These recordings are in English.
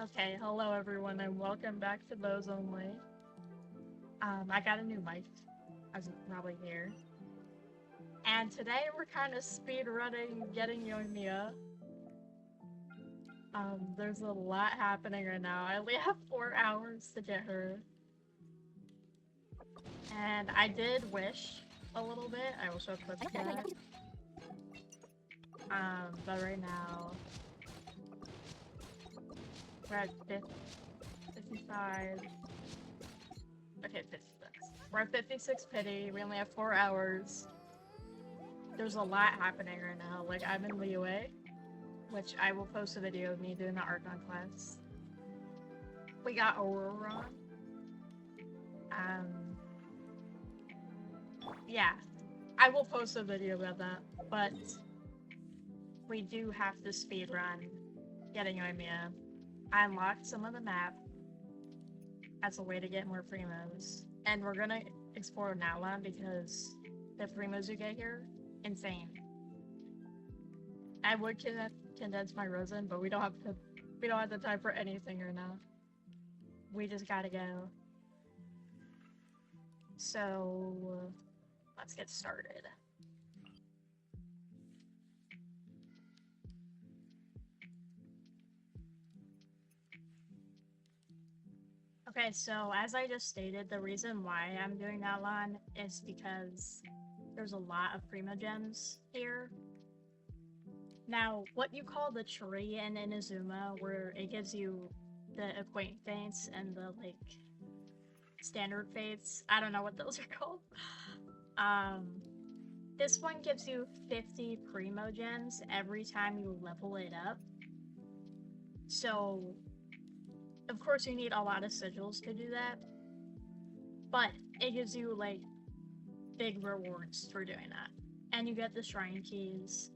Okay, hello everyone, and welcome back to Those Only. I got a new mic, as you can probably hear. And today we're kind of speed running getting Yoimiya. There's a lot happening right now. I only have 4 hours to get her. And I did wish a little bit. I wish I put that. But right now, we're at 55. Okay, 56. We're at 56 pity. We only have 4 hours. There's a lot happening right now. Like, I'm in Liyue, which I will post a video of me doing the Archon class. We got Aurora. Yeah, I will post a video about that, but we do have to speedrun getting Yoimiya. I unlocked some of the map as a way to get more primos, and we're gonna explore Nalan because the primos you get here, insane. I would condense my rosin, but we don't have the time for anything right now. We just gotta go. So let's get started. Okay, so as I just stated, the reason why I'm doing Nalan is because there's a lot of primo gems here. Now, what you call the tree in Inazuma, where it gives you the Acquaint Fates and the, like, standard fates, I don't know what those are called. This one gives you 50 primo gems every time you level it up. So, of course you need a lot of sigils to do that, but it gives you, like, big rewards for doing that. And you get the shrine keys.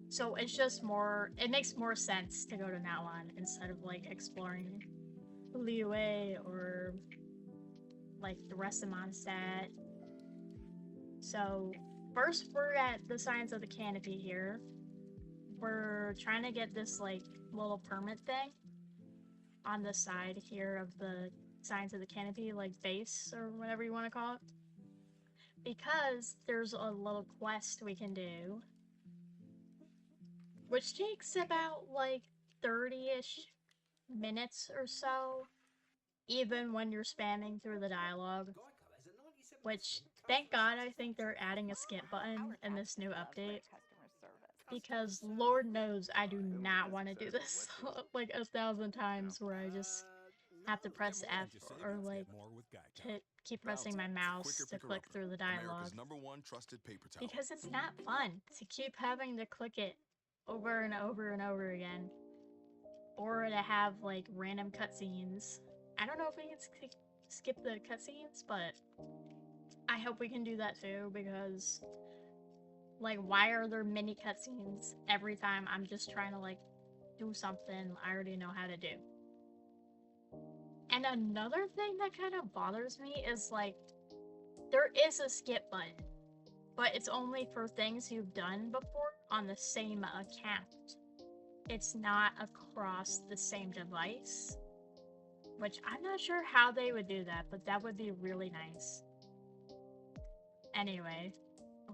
So it's just more, it makes more sense to go to Nalan instead of, like, exploring Liyue or, like, the rest of Mondstadt. So, first we're at the Signs of the Canopy here. We're trying to get this, like, little permit thing on the side here of the Signs of the Canopy, like, base, or whatever you want to call it. Because there's a little quest we can do, which takes about, like, 30-ish minutes or so, even when you're spamming through the dialogue. Which, thank God, I think they're adding a skip button in this new update. Because Lord knows I do not want to do this like 1,000 times where I just have to press F or, like, keep pressing my mouse to click through the dialogue. Because it's not fun to keep having to click it over and over and over again. Or to have, like, random cutscenes. I don't know if we can skip the cutscenes, but I hope we can do that too, because, like, why are there mini cutscenes every time I'm just trying to, like, do something I already know how to do? And another thing that kind of bothers me is, like, there is a skip button, but it's only for things you've done before on the same account. It's not across the same device, which I'm not sure how they would do that, but that would be really nice. Anyway,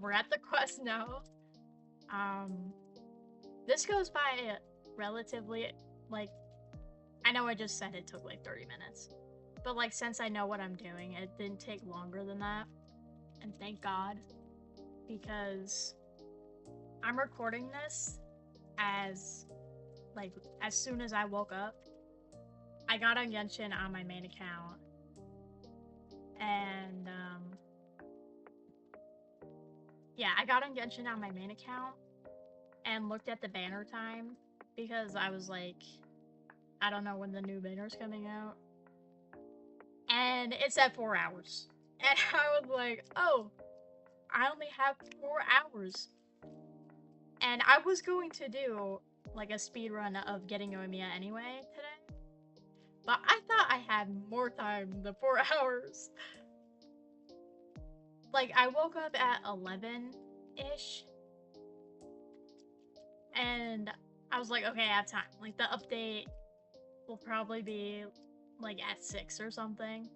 we're at the quest now. This goes by relatively, like, I know I just said it took like 30 minutes, but, like, since I know what I'm doing, it didn't take longer than that, and thank God, because I'm recording this as, like, as soon as I woke up. I got on Genshin on my main account, and, yeah, I got on Genshin on my main account, and looked at the banner time, because I was like, I don't know when the new banner's coming out, and it's at 4 hours, and I was like, oh, I only have 4 hours, and I was going to do, like, a speedrun of getting Yoimiya anyway today, but I thought I had more time than 4 hours. Like, I woke up at 11-ish, and I was like, okay, I have time. Like, the update will probably be like at 6 or something.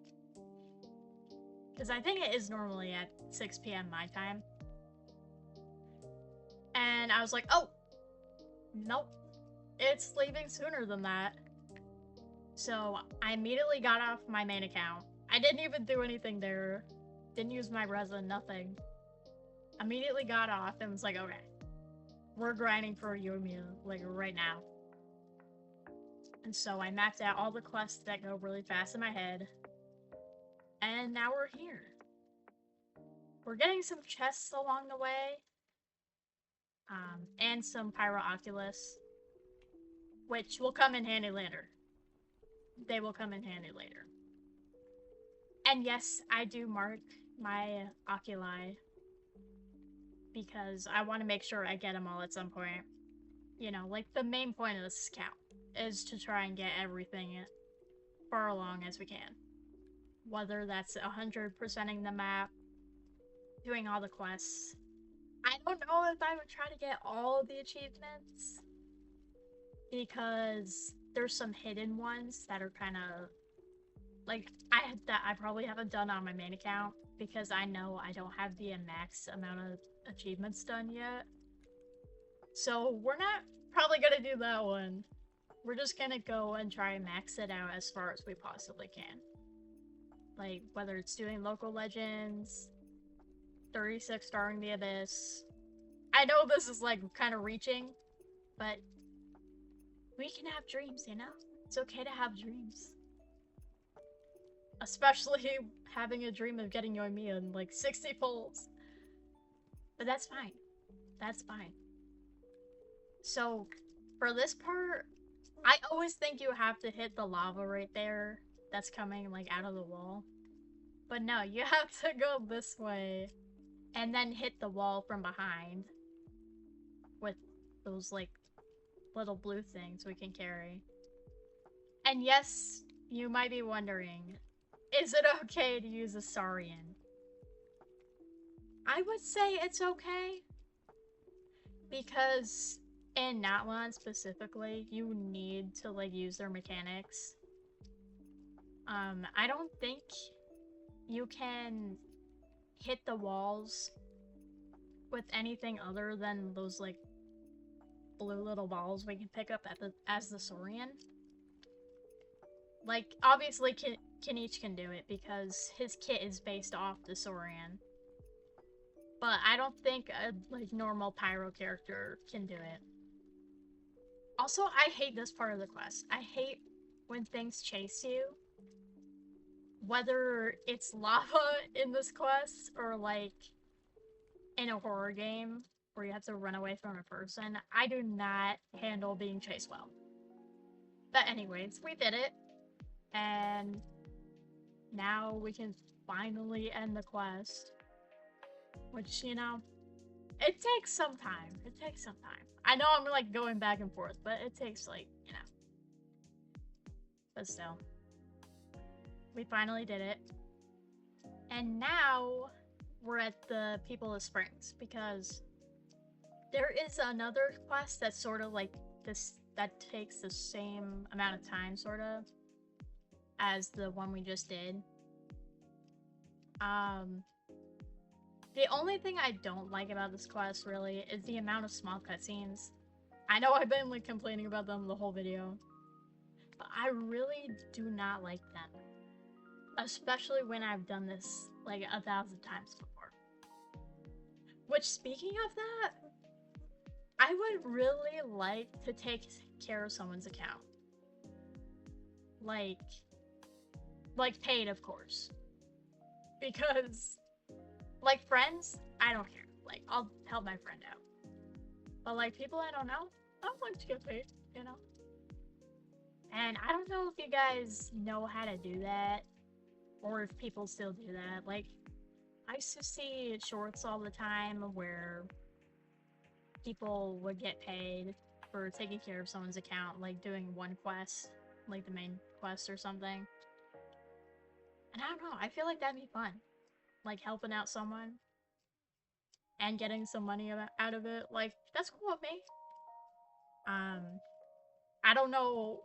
Because I think it is normally at 6 p.m. my time. And I was like, oh, nope, it's leaving sooner than that. So I immediately got off my main account. I didn't even do anything there. Didn't use my resin, nothing. Immediately got off and was like, okay, we're grinding for Yoimiya, like, right now. And so I mapped out all the quests that go really fast in my head. And now we're here. We're getting some chests along the way. And some Pyro Oculus, which will come in handy later. They will come in handy later. And yes, I do mark my Oculi because I want to make sure I get them all at some point. You know, like, the main point of this account is to try and get everything far along as we can. Whether that's 100%ing the map, doing all the quests. I don't know if I would try to get all of the achievements, because there's some hidden ones that are kind of like I probably haven't done on my main account because I know I don't have the max amount of achievements done yet. So we're not probably gonna do that one. We're just gonna go and try and max it out as far as we possibly can. Like, whether it's doing local legends, 36 starring the Abyss. I know this is like kind of reaching, but we can have dreams, you know? It's okay to have dreams. Especially having a dream of getting Yoimiya in like 60 pulls. But that's fine. That's fine. So, for this part, I always think you have to hit the lava right there that's coming like out of the wall. But no, you have to go this way and then hit the wall from behind with those like little blue things we can carry. And yes, you might be wondering, is it okay to use a Saurian? I would say it's okay, because in Natlan specifically, you need to like use their mechanics. I don't think you can hit the walls with anything other than those like blue little balls we can pick up as the Saurian. Like, obviously Kinich can do it because his kit is based off the Saurian. But I don't think a like normal Pyro character can do it. Also, I hate this part of the quest. I hate when things chase you. Whether it's lava in this quest or like in a horror game where you have to run away from a person, I do not handle being chased well. But anyways, we did it. And now we can finally end the quest. Which, you know, it takes some time. It takes some time. I know I'm like going back and forth, but it takes like, you know. But still. We finally did it. And now we're at the People of Springs because there is another quest that's sort of like this, that takes the same amount of time, sort of, as the one we just did. The only thing I don't like about this quest, really, is the amount of small cutscenes. I know I've been like complaining about them the whole video, but I really do not like them. Especially when I've done this like 1,000 times before. Which, speaking of that, I would really like to take care of someone's account. Like paid, of course. Because, like, friends, I don't care. Like, I'll help my friend out. But, like, people I don't know, I would like to get paid, you know? And I don't know if you guys know how to do that, or if people still do that. Like, I used to see shorts all the time where people would get paid for taking care of someone's account, like doing one quest, like the main quest or something. And I don't know, I feel like that'd be fun. Like, helping out someone and getting some money out of it. Like, that's cool with me. I don't know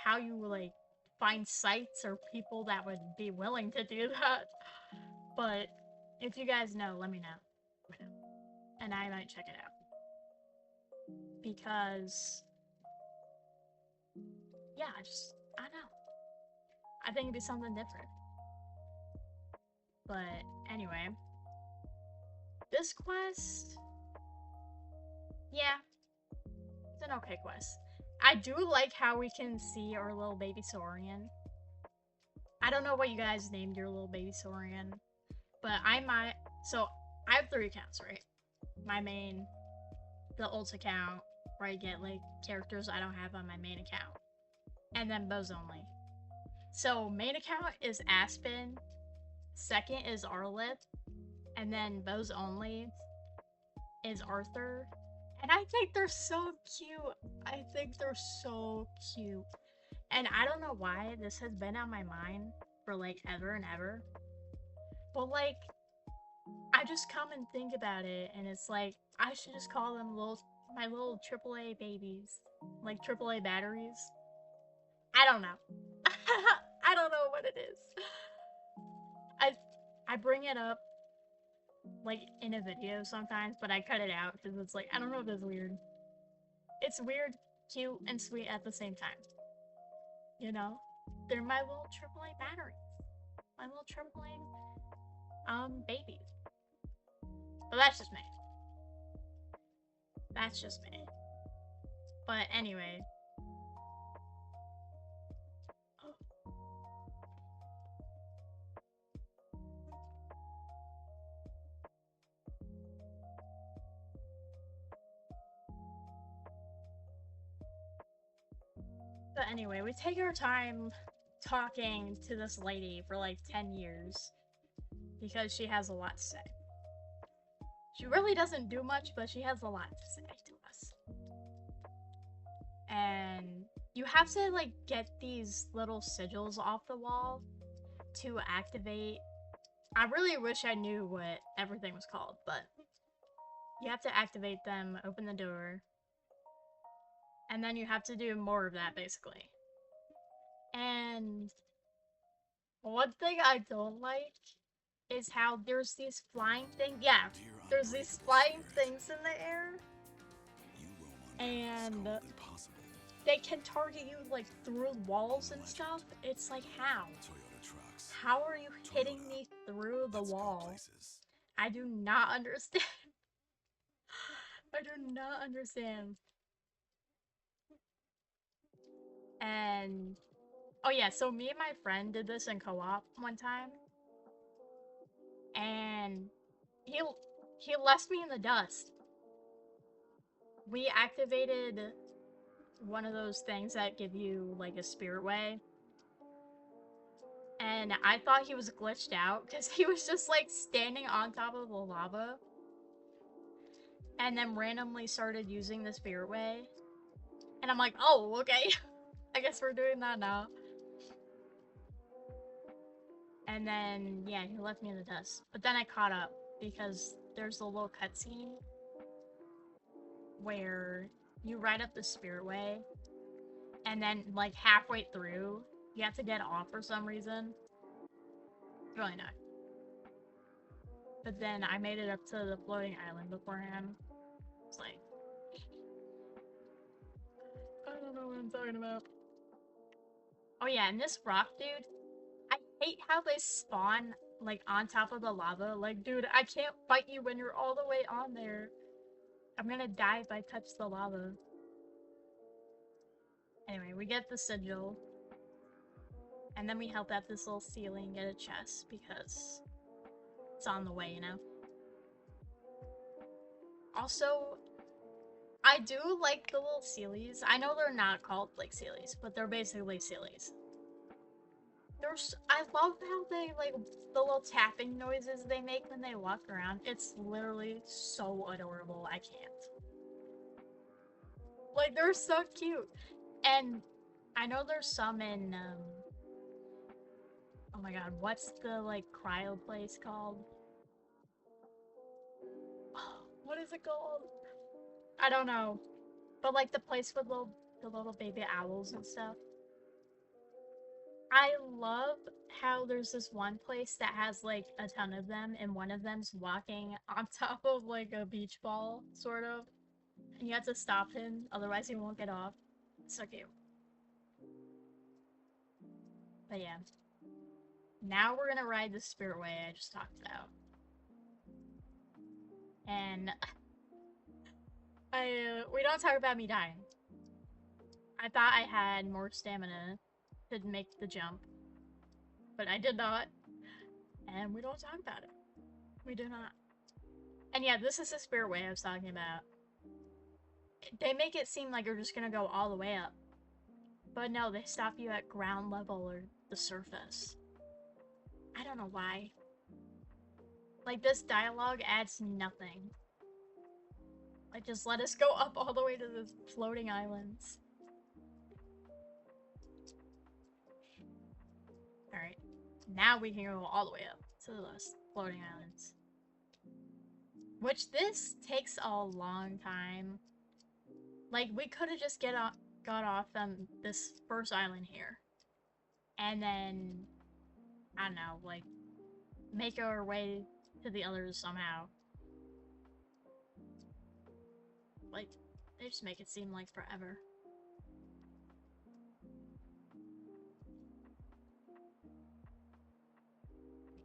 how you like find sites or people that would be willing to do that. But if you guys know, let me know. And I might check it out. Because yeah, I don't know. I think it'd be something different. But anyway, this quest, yeah, it's an okay quest. I do like how we can see our little baby Saurian. I don't know what you guys named your little baby Saurian, but so I have 3 accounts, right? My main, the ult account, where I get like characters I don't have on my main account, and then bows only. So main account is Aspen, second is Arlith, and then bows only is Arthur. And I think they're so cute. I think they're so cute. And I don't know why this has been on my mind for like ever and ever. But like, I just come and think about it, and it's like, I should just call them my little AAA babies. Like AAA batteries. I don't know. I don't know what it is. I bring it up like in a video sometimes, but I cut it out because it's like, I don't know if it's weird. It's weird, cute, and sweet at the same time. You know? They're my little AAA batteries. My little AAA babies. But that's just me. That's just me. But anyway. But anyway, we take our time talking to this lady for like 10 years because she has a lot to say. She really doesn't do much, but she has a lot to say to us. And you have to like get these little sigils off the wall to activate. I really wish I knew what everything was called, but you have to activate them, open the door, and then you have to do more of that, basically. And one thing I don't like is how there's these flying things. Yeah, there's these flying things in the air. And they can target you, like, through walls and stuff. It's like, how? How are you hitting me through the wall? I do not understand. I do not understand. And oh yeah, so me and my friend did this in co-op one time, and he left me in the dust. We activated one of those things that give you like a spirit way, and I thought he was glitched out because he was just like standing on top of the lava, and then randomly started using the spirit way, and I'm like, oh, okay. I guess we're doing that now. And then, yeah, he left me in the dust. But then I caught up, because there's a little cutscene where you ride up the spirit way, and then, like, halfway through, you have to get off for some reason. It's really not. But then I made it up to the floating island beforehand. It's like, I don't know what I'm talking about. Oh yeah, and this rock dude, I hate how they spawn, like, on top of the lava. Like, dude, I can't fight you when you're all the way on there. I'm gonna die if I touch the lava. Anyway, we get the sigil. And then we help out this little ceiling get a chest, because it's on the way, you know? Also, I do like the little Sealies. I know they're not called, like, Sealies, but they're basically Sealies. I love how they, like, the little tapping noises they make when they walk around. It's literally so adorable, I can't. Like, they're so cute. And I know there's some in, oh my god, what's the, like, cryo place called? What is it called? I don't know. But, like, the place with the little baby owls and stuff. I love how there's this one place that has like a ton of them, and one of them's walking on top of like a beach ball, sort of. And you have to stop him, otherwise he won't get off. So cute. But yeah. Now we're gonna ride the Spiritway I just talked about. And we don't talk about me dying. I thought I had more stamina to make the jump, but I did not. And we don't talk about it. We do not. And yeah, this is the Spiritway I was talking about. They make it seem like you're just gonna go all the way up. But no, they stop you at ground level or the surface. I don't know why. Like, this dialogue adds nothing. Like, just let us go up all the way to the floating islands. Alright. Now we can go all the way up to the floating islands. Which this takes a long time. Like, we could have just got off this first island here. And then, I don't know, like, make our way to the others somehow. Like, they just make it seem like forever.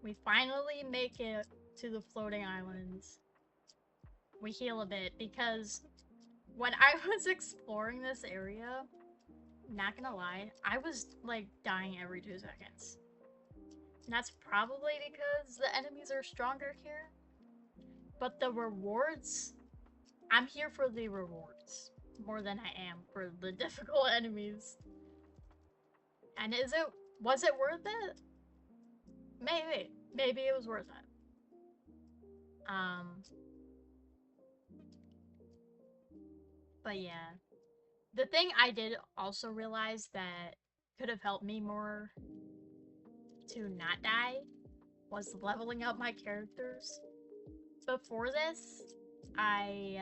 We finally make it to the floating islands. We heal a bit because when I was exploring this area, not gonna lie, I was like dying every 2 seconds. And that's probably because the enemies are stronger here. But the rewards, I'm here for the rewards more than I am for the difficult enemies. And was it worth it? Maybe it was worth it. But yeah. The thing I did also realize that could have helped me more to not die was leveling up my characters. Before this, I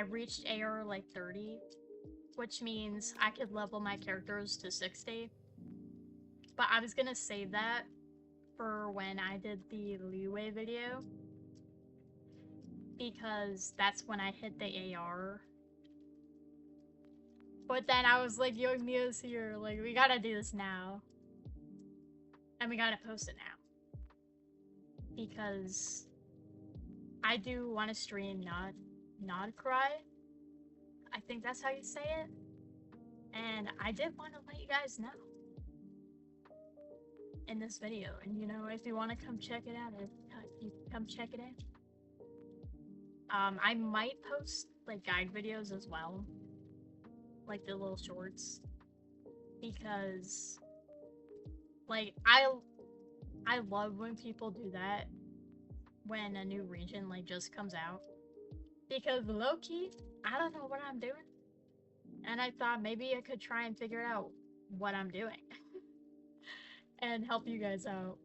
reached AR like 30, which means I could level my characters to 60. But I was gonna save that for when I did the leeway video, because that's when I hit the AR. But then I was like, Yoimiya's here, like, we gotta do this now. And we gotta post it now. Because I do want to stream Nod Cry. I think that's how you say it. And I did want to let you guys know in this video. And you know, if you want to come check it out, you come check it out. I might post like guide videos as well, like the little shorts, because like I love when people do that when a new region like just comes out, because low-key I don't know what I'm doing, and I thought maybe I could try and figure out what I'm doing and help you guys out.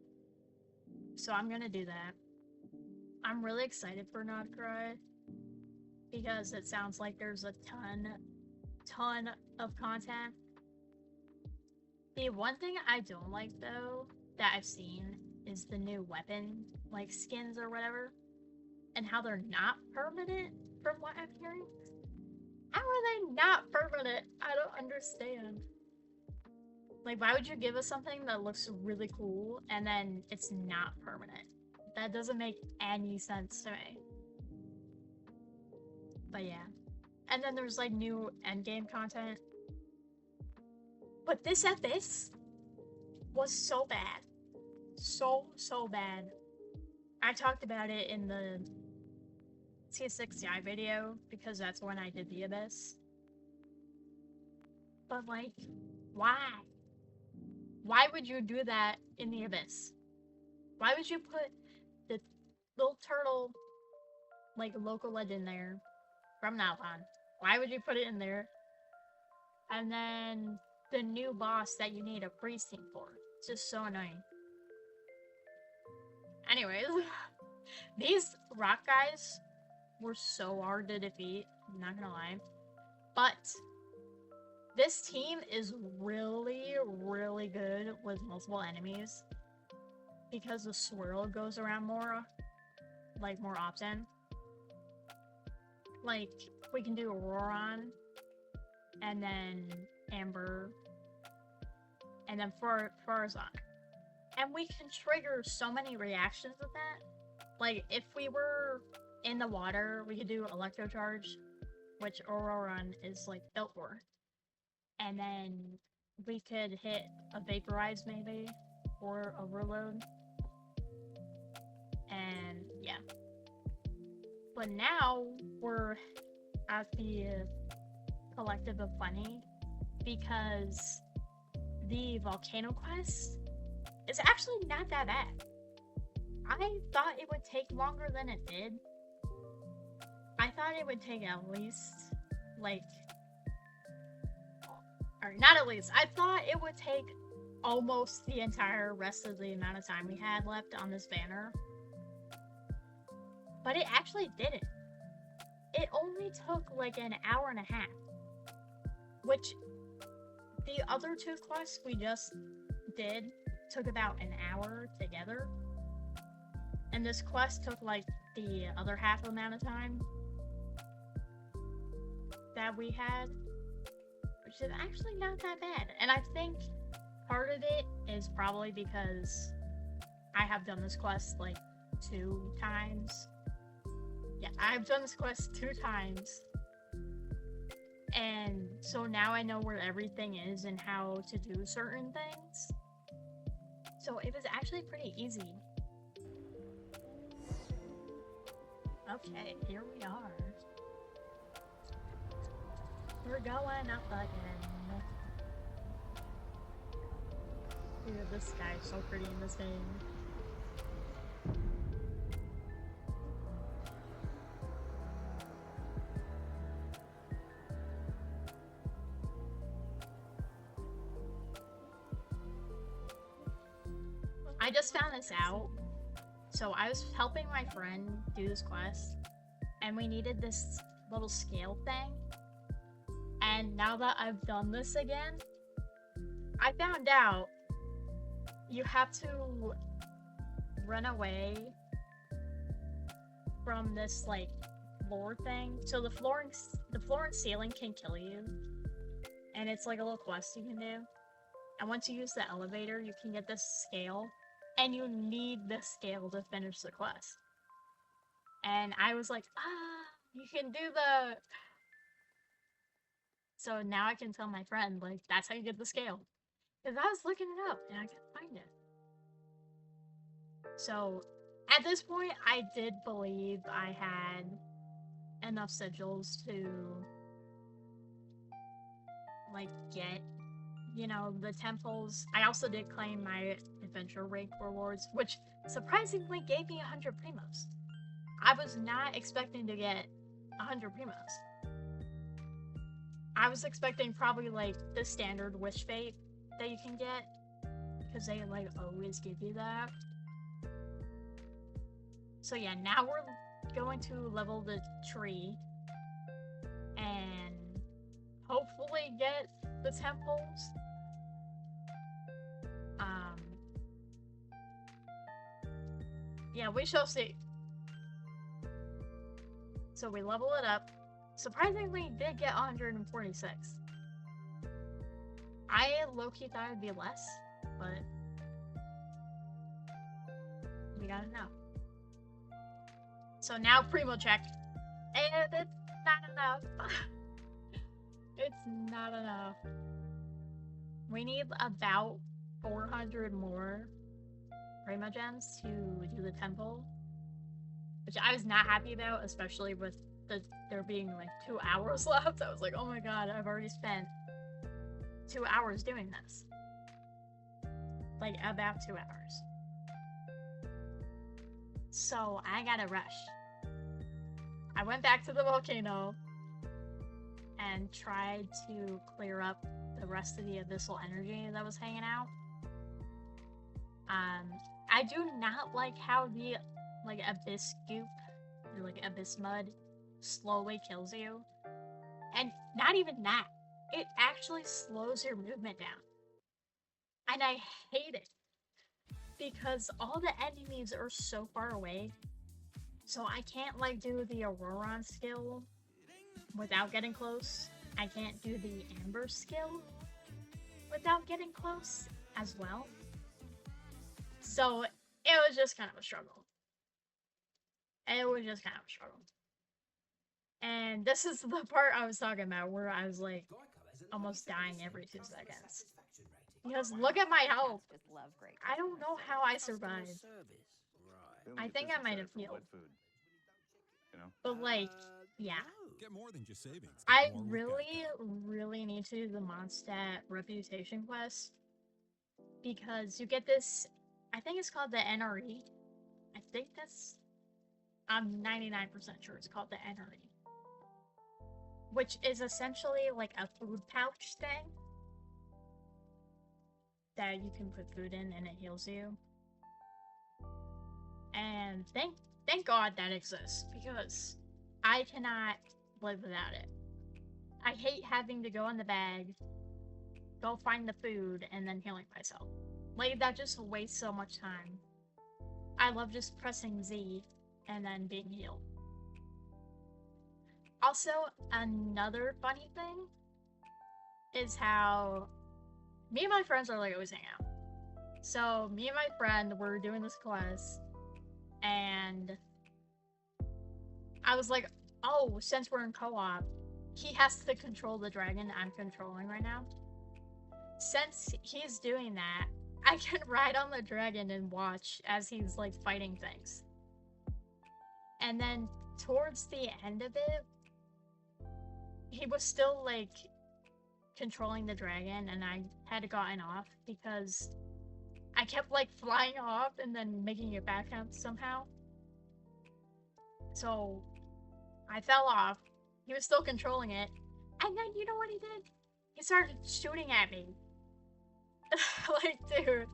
So I'm gonna do that. I'm really excited for Nod Cry because it sounds like there's a ton of content. The one thing I don't like though that I've seen is the new weapon like skins or whatever, and how they're not permanent from what I'm hearing. How are they not permanent? I don't understand. Like, why would you give us something that looks really cool and then it's not permanent? That doesn't make any sense to me. But yeah. And then there's like new endgame content. But this Abyss was so bad. So bad. I talked about it in the T6i video because that's when I did the Abyss. But like, why? Why would you do that in the Abyss? Why would you put the little turtle, like, local legend there from now on? Why would you put it in there? And then the new boss that you need a priest team for. It's just so annoying. Anyways, these rock guys were so hard to defeat, I'm not gonna lie. But this team is really, really good with multiple enemies because the swirl goes around more, like, more often. Like, we can do Auroron, and then Amber, and then Farazan. And we can trigger so many reactions with that. Like, if we were in the water, we could do Electro Charge, which Auroron is, like, built for. And then we could hit a Vaporize, maybe, or Overload. And, yeah. But now, we're at the Collective of Funny, because the Volcano Quest is actually not that bad. I thought it would take longer than it did. I thought it would take at least, like, or not at least, I thought it would take almost the entire rest of the amount of time we had left on this banner. But it actually didn't. It only took like an hour and a half. Which, the other two quests we just did took about an hour together. And this quest took like the other half amount of time that we had. Which is actually not that bad. And I think part of it is probably because I have done this quest like 2 times. Yeah, I've done this quest 2 times. And so now I know where everything is and how to do certain things. So it was actually pretty easy. Okay, here we are. We're going up again. Dude, this guy is so pretty in this game. I just found this out. So I was helping my friend do this quest, and we needed this little scale thing. And now that I've done this again, I found out you have to run away from this like floor thing. So the floor and ceiling can kill you, and it's like a little quest you can do. And once you use the elevator, you can get this scale, and you need the scale to finish the quest. And I was like, you can do the... So now I can tell my friend, like, that's how you get the scale. Because I was looking it up, and I couldn't find it. So, at this point, I did believe I had enough sigils to, like, get, you know, the temples. I also did claim my adventure rank rewards, which surprisingly gave me 100 primos. I was not expecting to get 100 primos. I was expecting probably like the standard wish fate that you can get, because they like always give you that. So yeah, now we're going to level the tree and hopefully get the temples. Yeah, we shall see. So we level it up. Surprisingly, did get 146. I low-key thought it'd be less, but we got it now. So now Primo check, and it's not enough. It's not enough. We need about 400 more Primo gems to do the temple, which I was not happy about, especially with there being like 2 hours left. I was like, oh my god, I've already spent 2 hours doing this. Like, about 2 hours. So, I gotta rush. I went back to the volcano and tried to clear up the rest of the abyssal energy that was hanging out. I do not like how the, like, abyss goop, or like abyss mud, slowly kills you. And not even that. it actually slows your movement down. And I hate it because all the enemies are so far away. So I can't like do the Auroron skill without getting close. I can't do the Amber skill without getting close as well. So it was just kind of a struggle. It was just kind of a struggle. And this is the part I was talking about where I was like almost dying every 2 seconds. Because look at my health. I don't know how I survived. I think I might have healed. But like, yeah. Get more than just savings. I really need to do the Mondstadt reputation quest. Because you get this, I think it's called the NRE. I think that's, I'm 99% sure it's called the NRE. Which is essentially like a food pouch thing that you can put food in and it heals you. And thank God that exists, because I cannot live without it. I hate having to go in the bag, go find the food, and then healing myself. Like, that just wastes so much time. I love just pressing Z and then being healed. Also, another funny thing is how me and my friends are like always hang out. So me and my friend were doing this quest, and I was like, oh, since we're in co-op, he has to control the dragon I'm controlling right now. Since he's doing that, I can ride on the dragon and watch as he's like fighting things. And then towards the end of it, he was still like controlling the dragon, and I had gotten off because I kept like flying off and then making it back up somehow. So I fell off. He was still controlling it. And then you know what he did? He started shooting at me. Like, dude.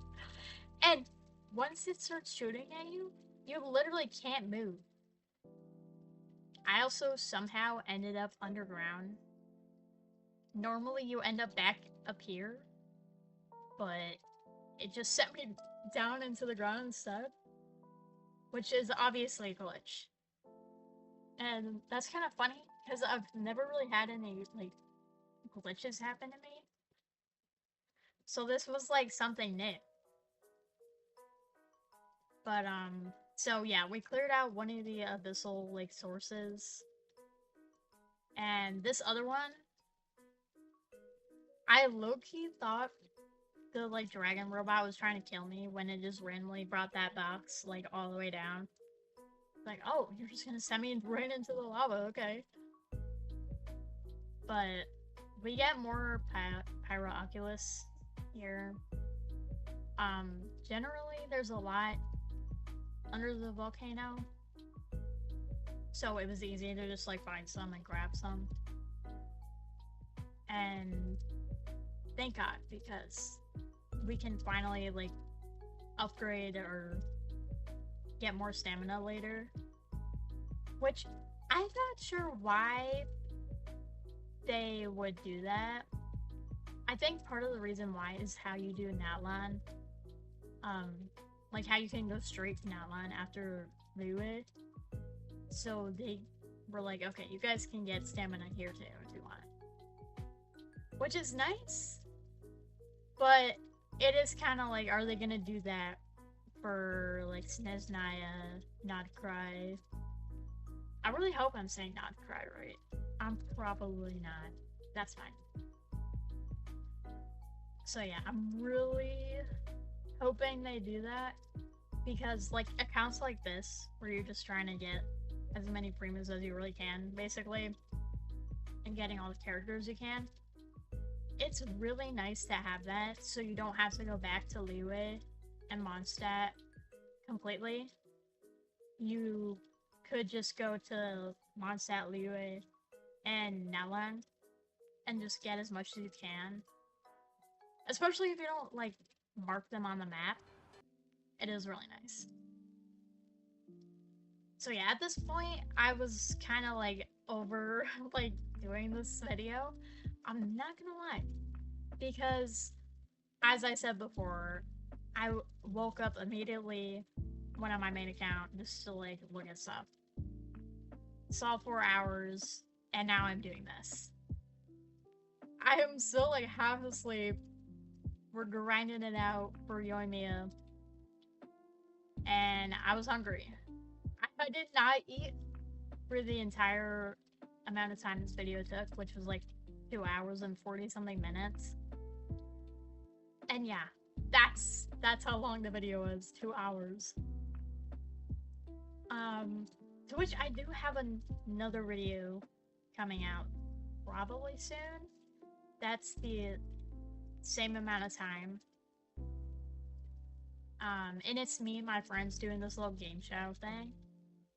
And once it starts shooting at you, you literally can't move. I also somehow ended up underground. Normally you end up back up here, but it just set me down into the ground instead, which is obviously a glitch. And that's kind of funny, because I've never really had any, like, glitches happen to me. So this was, like, something new. But, so yeah, we cleared out one of the abyssal, like, sources. And this other one, I low-key thought the, like, dragon robot was trying to kill me when it just randomly brought that box, like, all the way down. Like, oh, you're just gonna send me right into the lava, okay. But we get more Pyrooculus here. Generally, there's a lot under the volcano. So it was easy to just, like, find some and grab some. And thank God, because we can finally, like, upgrade or get more stamina later. Which, I'm not sure why they would do that. I think part of the reason why is how you do Natlan. Like how you can go straight to Natlan after Liyue. So they were like, okay, you guys can get stamina here too if you want. Which is nice, but it is kind of like, are they gonna do that for like Snezhnaya, Nodcry? I really hope I'm saying Nodcry right. I'm probably not. That's fine. So yeah, I'm really hoping they do that, because like accounts like this, where you're just trying to get as many primas as you really can, basically, and getting all the characters you can, it's really nice to have that, so you don't have to go back to Liyue and Mondstadt completely. You could just go to Mondstadt, Liyue, and Natlan, and just get as much as you can. Especially if you don't, like, mark them on the map. It is really nice. So yeah, at this point, I was kind of, like, over, like, doing this video. I'm not gonna lie, because as I said before, I woke up immediately, went on my main account just to like look at stuff. Saw 4 hours, and now I'm doing this. I am still like half asleep. We're grinding it out for Yoimiya, and I was hungry. I did not eat for the entire amount of time this video took, which was like 2 hours and 40 something minutes. And yeah, that's how long the video was, 2 hours. To which I do have another video coming out probably soon. That's the same amount of time. And it's me and my friends doing this little game show thing.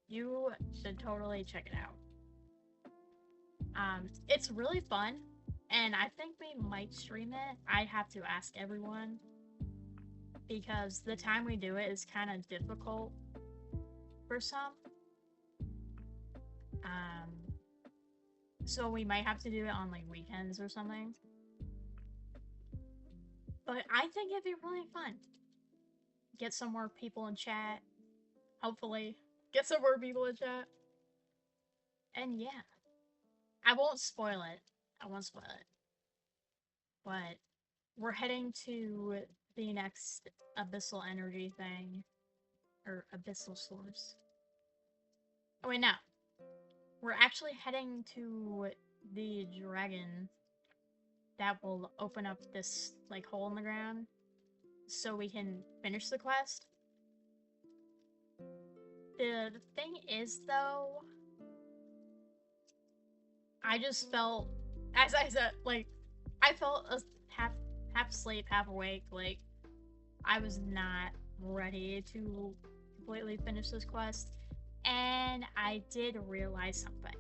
You should totally check it out. It's really fun, and I think we might stream it. I have to ask everyone, because the time we do it is kind of difficult for some. So we might have to do it on like weekends or something. But I think it'd be really fun. Get some more people in chat. Hopefully. Get some more people in chat. And yeah. I won't spoil it. But we're heading to the next Abyssal Energy thing. Or Abyssal Source. Oh wait, no. We're actually heading to the dragon that will open up this like hole in the ground so we can finish the quest. The thing is though, I just felt, as I said, like I felt half asleep, half awake, like I was not ready to completely finish this quest. And I did realize something.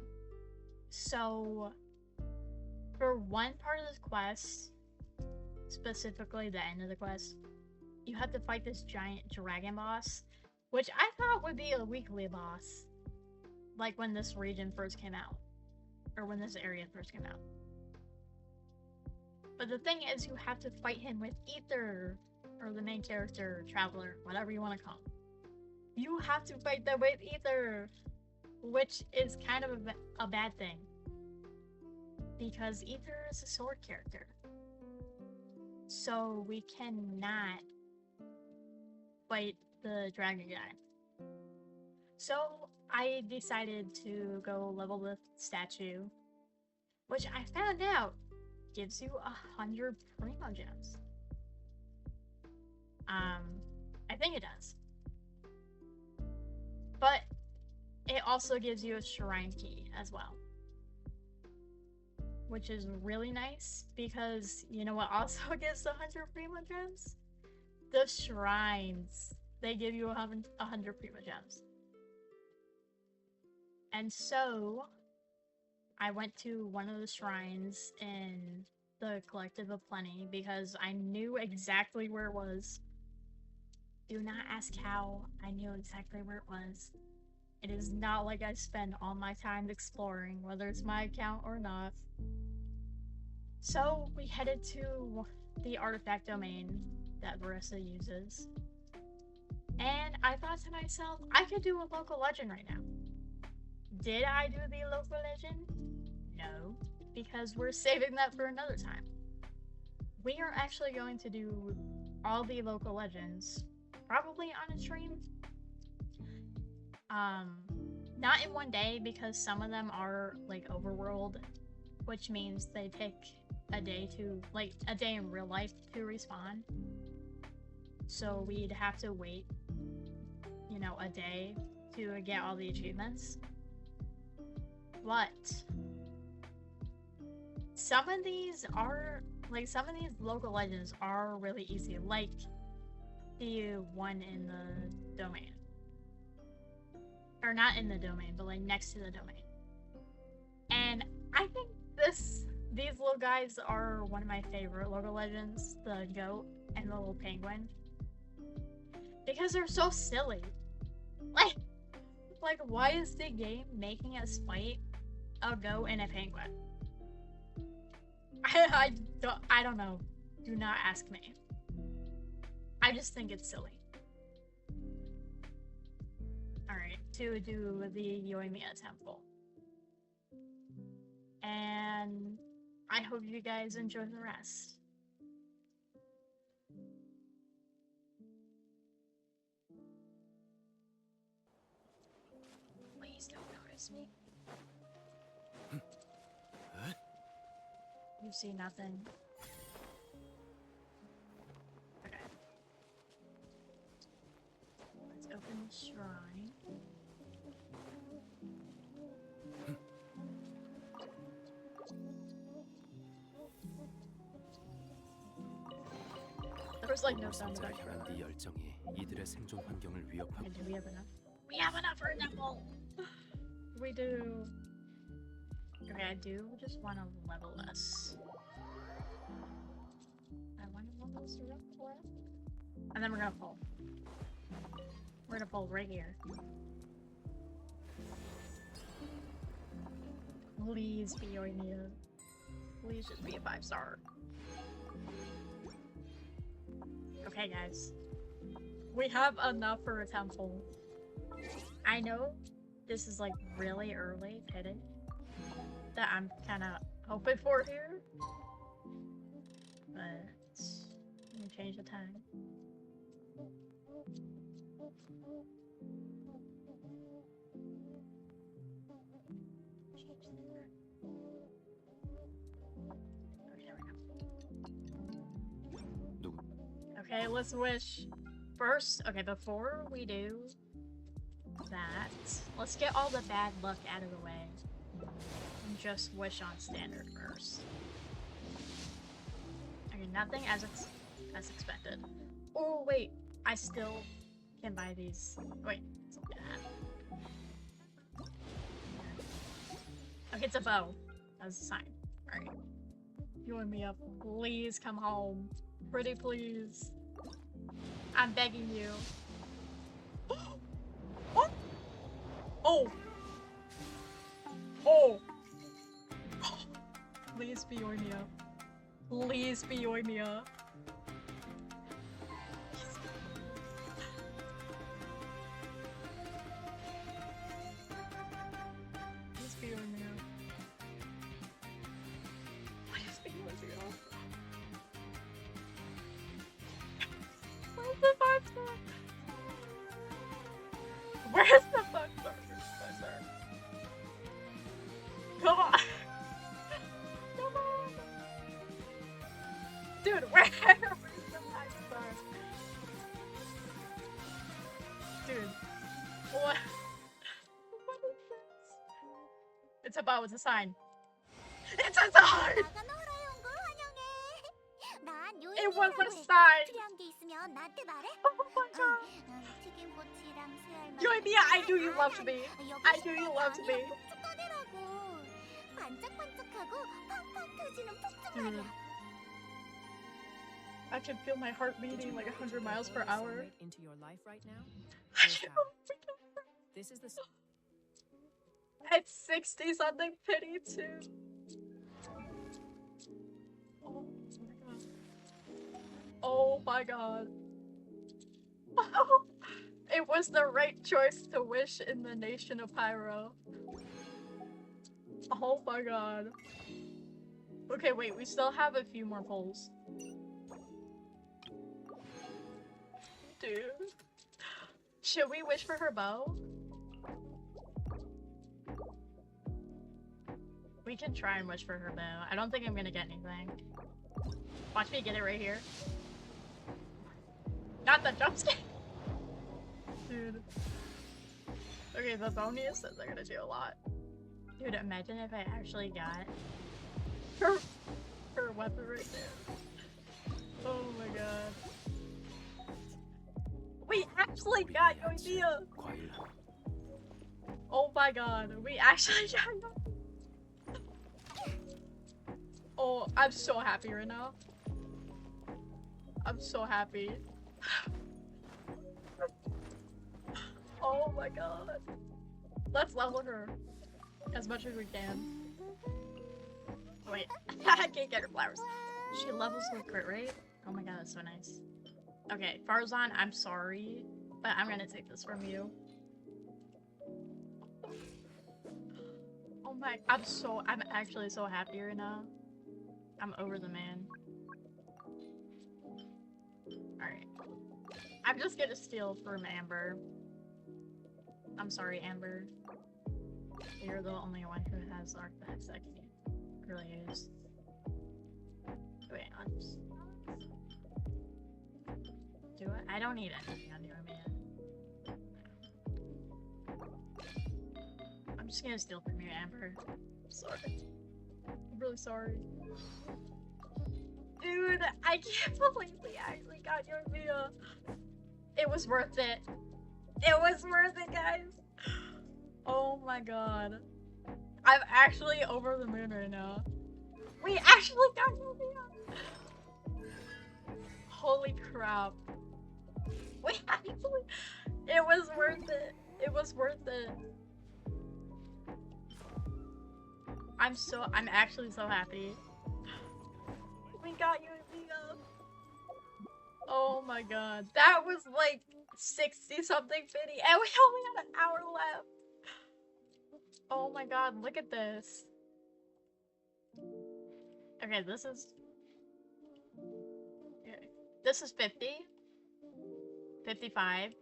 So, for one part of this quest, specifically the end of the quest, you have to fight this giant dragon boss, which I thought would be a weekly boss, like when this region first came out, or when this area first came out. But the thing is, you have to fight him with Ether, or the main character, Traveler, whatever you want to call him. You have to fight them with Ether, which is kind of a bad thing, because Ether is a sword character, so we cannot fight the dragon guy. So I decided to go level the statue, which I found out gives you 100 Primo Gems. I think it does. But it also gives you a shrine key as well, which is really nice, because you know what also gives 100 Primo Gems? The shrines. They give you 100 Primo Gems. And so I went to one of the shrines in the Collective of Plenty because I knew exactly where it was. Do not ask how. I knew exactly where it was. It is not like I spend all my time exploring, whether it's my account or not. So we headed to the artifact domain that Marissa uses. And I thought to myself, I could do a local legend right now. Did I do the local legend? No, because we're saving that for another time. We are actually going to do all the local legends, probably on a stream. Not in one day, because some of them are like overworld, which means they take a day to, like, a day in real life to respawn. So we'd have to wait, you know, a day to get all the achievements. But some of these are, like, some of these local legends are really easy, like the one in the domain. Or not in the domain, but like next to the domain. And I think these little guys are one of my favorite local legends, the goat and the little penguin. Because they're so silly. Like why is the game making us fight a goat and a penguin? I don't know. Do not ask me. I just think it's silly. Alright, to do the Yoimiya temple. And I hope you guys enjoy the rest. Please don't notice me. You see nothing. Okay. Let's open the shrine. There was like no sound of that. 네 열정이 이들의 생존 환경을 위협하고. Do we have enough? We have enough for an apple. We do. Okay, I do just want to level this. I want to level this real quick. And then we're gonna pull. We're gonna pull right here. Please be Yoimiya. Please just be a 5-star. Okay, guys. We have enough for a temple. I know this is like really early pitting that I'm kind of hoping for here, but let me change the time. Okay, let's wish first. Okay, before we do that, let's get all the bad luck out of the way and just wish on standard first. Okay, nothing as expected. Oh wait, I still can buy these. Wait, let's look at that. Okay, it's a bow. That's a sign. Alright. Yoimiya, please come home. Pretty please. I'm begging you. What? Oh! Oh! Please be Yoimiya. Please be Yoimiya. Please be Yoimiya. Please be Yoimiya. Where's the 5-star? Where's the 5-star? Come on! Come on! Dude, where's the 5-star? Dude, what? What is this? It's a bow, it's a sign. It's a sign! It was a sign! Oh my god! Yoimiya, I knew you loved me! I knew you loved me! Dude. I can feel my heart beating like 100 miles per hour. Into your life right now? This is the It's 60 something pity too. Oh my god. It was the right choice to wish in the nation of Pyro. Oh my god. Okay, wait, we still have a few more polls. Dude. Should we wish for her bow? We can try and wish for her bow. I don't think I'm gonna get anything. Watch me get it right here. Not the jump scare! Dude. Okay, the bonus says they're gonna do a lot. Dude, imagine if I actually got her weapon right there. Oh my god. We actually got Yoimiya! Oh my god, we actually got Oh, I'm so happy right now. I'm so happy. Oh my god. Let's level her as much as we can. Wait, I can't get her flowers. She levels with crit rate? Oh my god, that's so nice. Okay, Farzan, I'm sorry, but I'm gonna take this from you. Oh my, I'm actually so happy right now. I'm over the man. Alright. I'm just gonna steal from Amber. I'm sorry, Amber. You're the only one who has artifacts that I can really use. Wait, I'll just... Do it? I don't need anything on Yoimiya. I'm just gonna steal from you, Amber. I'm sorry. I'm really sorry. Dude, I can't believe we actually got Yoimiya. It was worth it. It was worth it, guys. Oh my god. I'm actually over the moon right now. We actually got Yoimiya. Holy crap. We actually... It was worth it. It was worth it. I'm actually so happy. We got Yoimiya. Oh my god. That was like 60 something 50 and we only had an hour left. Oh my god, look at this. Okay, this is 50, 55,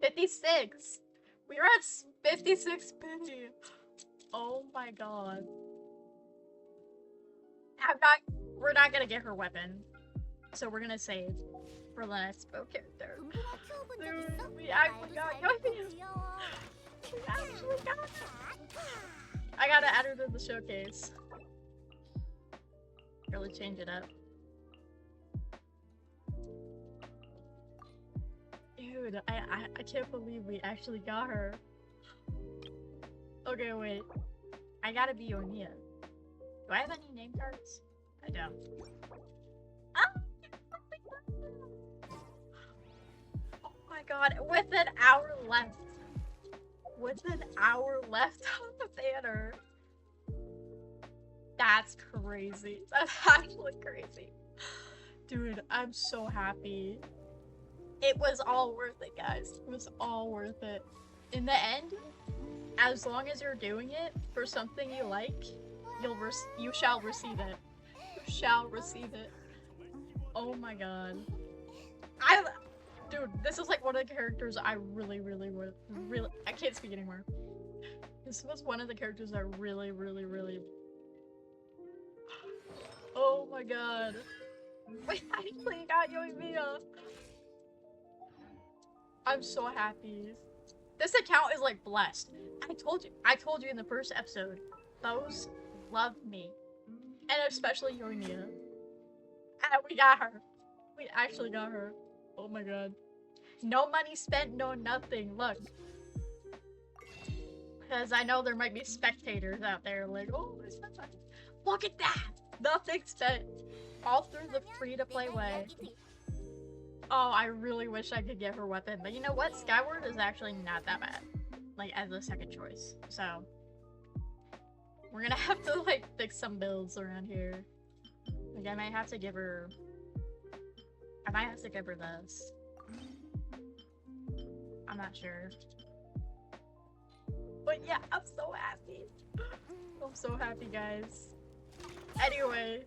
56. We were at 56 50. Oh my god. We're not gonna get her weapon. So we're gonna save for the next bow character. Dude, we actually got Yoimiya. We actually got it. I gotta add her to the showcase. Really change it up. Dude, I can't believe we actually got her. Okay, wait. I gotta be Yoimiya. Do I have any name cards? I don't. Oh my god, with an hour left. With an hour left on the banner. That's crazy. That's actually crazy. Dude, I'm so happy. It was all worth it, guys. It was all worth it. In the end, as long as you're doing it for something you like, you shall receive it. You shall receive it. Oh my god. Dude, this is like one of the characters I really, I can't speak anymore. This was one of the characters I really... Oh my god. We actually got Yoimiya. I'm so happy. This account is like blessed. I told you in the first episode, those love me. And especially Yoimiya. And we got her. We actually got her. Oh my god. No money spent, no nothing. Look. Because I know there might be spectators out there like, oh, look at that! Nothing spent. All through the free-to-play way. Oh, I really wish I could get her weapon. But you know what? Skyward is actually not that bad. Like, as a second choice. So, we're gonna have to, like, fix some builds around here. Like, I might have to give her this. I'm not sure. But yeah, I'm so happy. I'm so happy, guys. Anyway,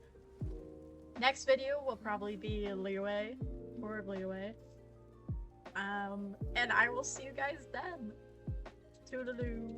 next video will probably be Leeway. More of Leeway. And I will see you guys then. Toodaloo.